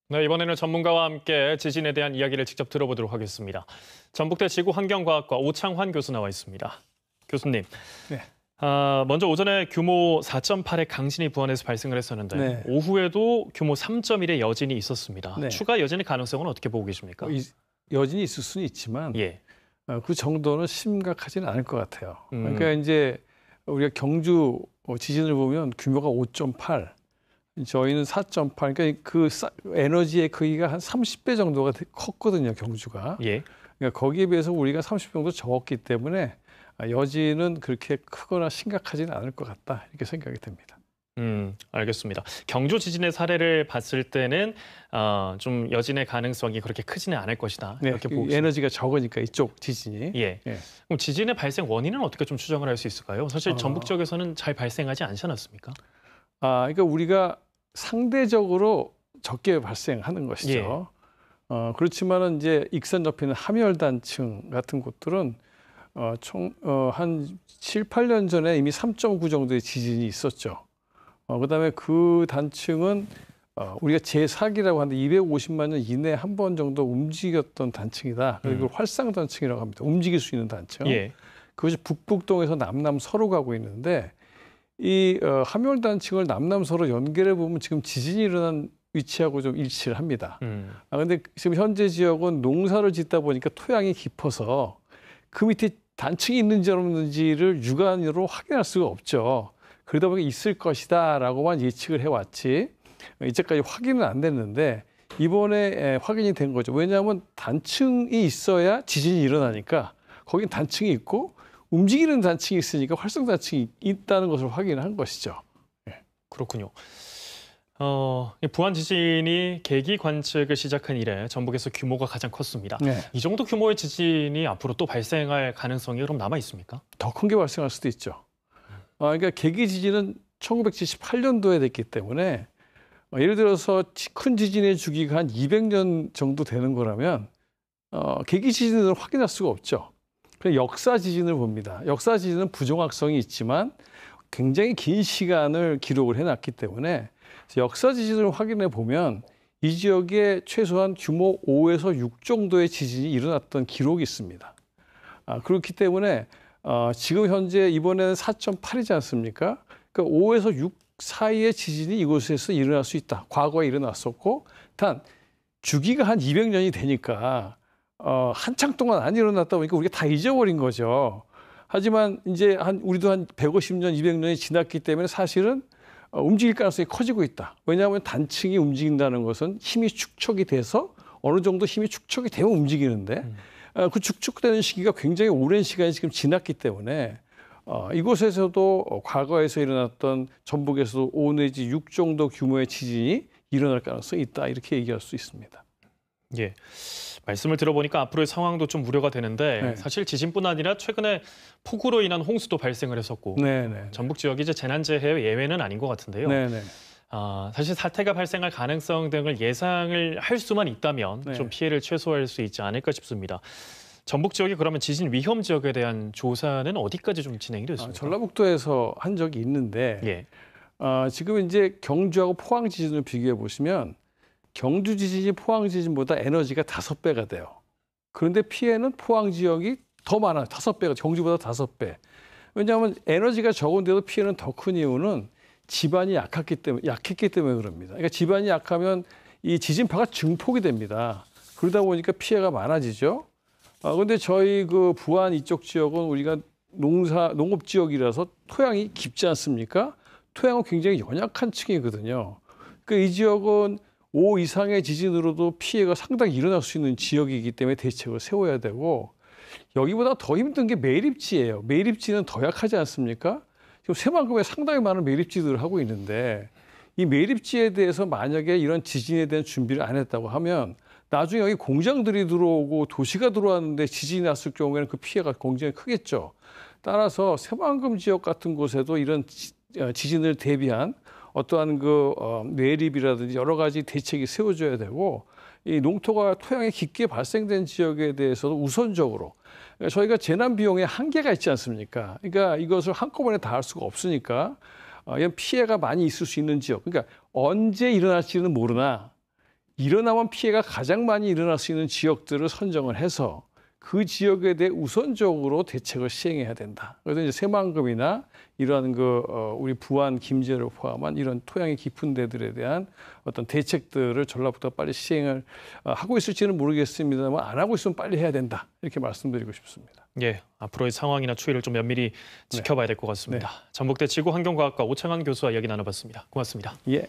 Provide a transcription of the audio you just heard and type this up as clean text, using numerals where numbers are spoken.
네, 이번에는 전문가와 함께 지진에 대한 이야기를 직접 들어보도록 하겠습니다. 전북대 지구환경과학과 오창환 교수 나와 있습니다. 교수님, 네. 먼저 오전에 규모 4.8의 강진이 부안에서 발생을 했었는데 네. 오후에도 규모 3.1의 여진이 있었습니다. 네. 추가 여진의 가능성은 어떻게 보고 계십니까? 여진이 있을 수는 있지만 예. 그 정도는 심각하지는 않을 것 같아요. 음. 그러니까 이제 우리가 경주 지진을 보면 규모가 5.8, 저희는 4.8, 그러니까 그 에너지의 크기가 한 30배 정도가 컸거든요, 경주가. 예. 그러니까 거기에 비해서 우리가 30배 정도 적었기 때문에 여진은 그렇게 크거나 심각하지는 않을 것 같다, 이렇게 생각이 됩니다. 알겠습니다. 경주 지진의 사례를 봤을 때는 좀 여진의 가능성이 그렇게 크지는 않을 것이다. 네, 이렇게 보고 에너지가 적으니까 이쪽 지진이. 예. 예. 그럼 지진의 발생 원인은 어떻게 좀 추정을 할 수 있을까요? 사실 전북 지역에서는 잘 발생하지 않지 않았습니까? 그러니까 우리가 상대적으로 적게 발생하는 것이죠. 그렇지만은 이제 익산 옆에 있는 함열단층 같은 곳들은 한 7, 8년 전에 이미 3.9 정도의 지진이 있었죠. 그다음에 그 단층은 우리가 제4기라고 하는데 250만 년 이내에 한 번 정도 움직였던 단층이다. 그리고 활상 단층이라고 합니다. 움직일 수 있는 단층. 예. 그것이 북북동에서 남남서로 가고 있는데 이 함열단층을 남남서로 연결해 보면 지금 지진이 일어난 위치하고 좀 일치를 합니다. 근데 지금 현재 지역은 농사를 짓다 보니까 토양이 깊어서 그 밑에 단층이 있는지 없는지를 육안으로 확인할 수가 없죠. 그러다 보니까 있을 것이다라고만 예측을 해왔지 이제까지 확인은 안 됐는데 이번에 확인이 된 거죠. 왜냐하면 단층이 있어야 지진이 일어나니까 거긴 단층이 있고 움직이는 단층이 있으니까 활성 단층이 있다는 것을 확인한 것이죠. 그렇군요. 부안 지진이 계기 관측을 시작한 이래 전북에서 규모가 가장 컸습니다. 네. 이 정도 규모의 지진이 앞으로 또 발생할 가능성이 그럼 남아 있습니까? 더 큰 게 발생할 수도 있죠. 그러니까 계기 지진은 1978년도에 됐기 때문에 예를 들어서 큰 지진의 주기가 한 200년 정도 되는 거라면 계기 지진을 확인할 수가 없죠. 그래서 역사 지진을 봅니다. 역사 지진은 부정확성이 있지만 굉장히 긴 시간을 기록을 해놨기 때문에 역사 지진을 확인해 보면 이 지역에 최소한 규모 5에서 6 정도의 지진이 일어났던 기록이 있습니다. 그렇기 때문에 지금 현재 이번에는 4.8이지 않습니까? 그러니까 5에서 6 사이의 지진이 이곳에서 일어날 수 있다. 과거에 일어났었고 단 주기가 한 200년이 되니까 한창 동안 안 일어났다 보니까 우리가 다 잊어버린 거죠. 하지만 이제 우리도 한 150년, 200년이 지났기 때문에 사실은 움직일 가능성이 커지고 있다. 왜냐하면 단층이 움직인다는 것은 힘이 축적이 돼서 어느 정도 힘이 축적이 되면 움직이는데 그 축적되는 시기가 굉장히 오랜 시간이 지금 지났기 때문에 이곳에서도 과거에서 일어났던 전북에서도 5 내지 6 정도 규모의 지진이 일어날 가능성이 있다. 이렇게 얘기할 수 있습니다. 예. 말씀을 들어보니까 앞으로의 상황도 좀 우려가 되는데 네. 사실 지진뿐 아니라 최근에 폭우로 인한 홍수도 발생을 했었고 네네. 전북 지역이 이제 재난재해 예외는 아닌 것 같은데요. 네네. 사실 사태가 발생할 가능성 등을 예상을 할 수만 있다면 네. 좀 피해를 최소화할 수 있지 않을까 싶습니다. 전북 지역이 그러면 지진 위험 지역에 대한 조사는 어디까지 좀 진행이 됐습니까? 전라북도에서 한 적이 있는데 예. 지금 이제 경주하고 포항 지진을 비교해 보시면 경주 지진이 포항 지진보다 에너지가 5배가 돼요. 그런데 피해는 포항 지역이 더 많아요. 5배가, 경주보다 5배. 왜냐하면 에너지가 적은데도 피해는 더 큰 이유는 지반이 약했기 때문에 그럽니다. 그러니까 지반이 약하면 이 지진파가 증폭이 됩니다. 그러다 보니까 피해가 많아지죠. 그런데 저희 그 부안 이쪽 지역은 우리가 농업 지역이라서 토양이 깊지 않습니까? 토양은 굉장히 연약한 층이거든요. 그러니까 이 지역은 5 이상의 지진으로도 피해가 상당히 일어날 수 있는 지역이기 때문에 대책을 세워야 되고 여기보다 더 힘든 게 매립지예요. 매립지는 더 약하지 않습니까? 지금 새만금에 상당히 많은 매립지들을 하고 있는데 이 매립지에 대해서 만약에 이런 지진에 대한 준비를 안 했다고 하면 나중에 여기 공장들이 들어오고 도시가 들어왔는데 지진이 났을 경우에는 그 피해가 굉장히 크겠죠. 따라서 새만금 지역 같은 곳에도 이런 지진을 대비한 어떠한 내립이라든지 여러 가지 대책이 세워져야 되고 이 농토가 토양에 깊게 발생된 지역에 대해서도 우선적으로 저희가 재난 비용에 한계가 있지 않습니까? 그러니까 이것을 한꺼번에 다 할 수가 없으니까 이런 피해가 많이 있을 수 있는 지역. 그러니까 언제 일어날지는 모르나 일어나면 피해가 가장 많이 일어날 수 있는 지역들을 선정을 해서 그 지역에 대해 우선적으로 대책을 시행해야 된다. 그래서 이제 새만금이나 이러한 우리 부안, 김제를 포함한 이런 토양이 깊은 데들에 대한 어떤 대책들을 전라북도가 빨리 시행을 하고 있을지는 모르겠습니다만 안 하고 있으면 빨리 해야 된다. 이렇게 말씀드리고 싶습니다. 예, 앞으로의 상황이나 추이를 좀 면밀히 지켜봐야 될 것 같습니다. 네. 전북대 지구환경과학과 오창환 교수와 이야기 나눠봤습니다. 고맙습니다. 예.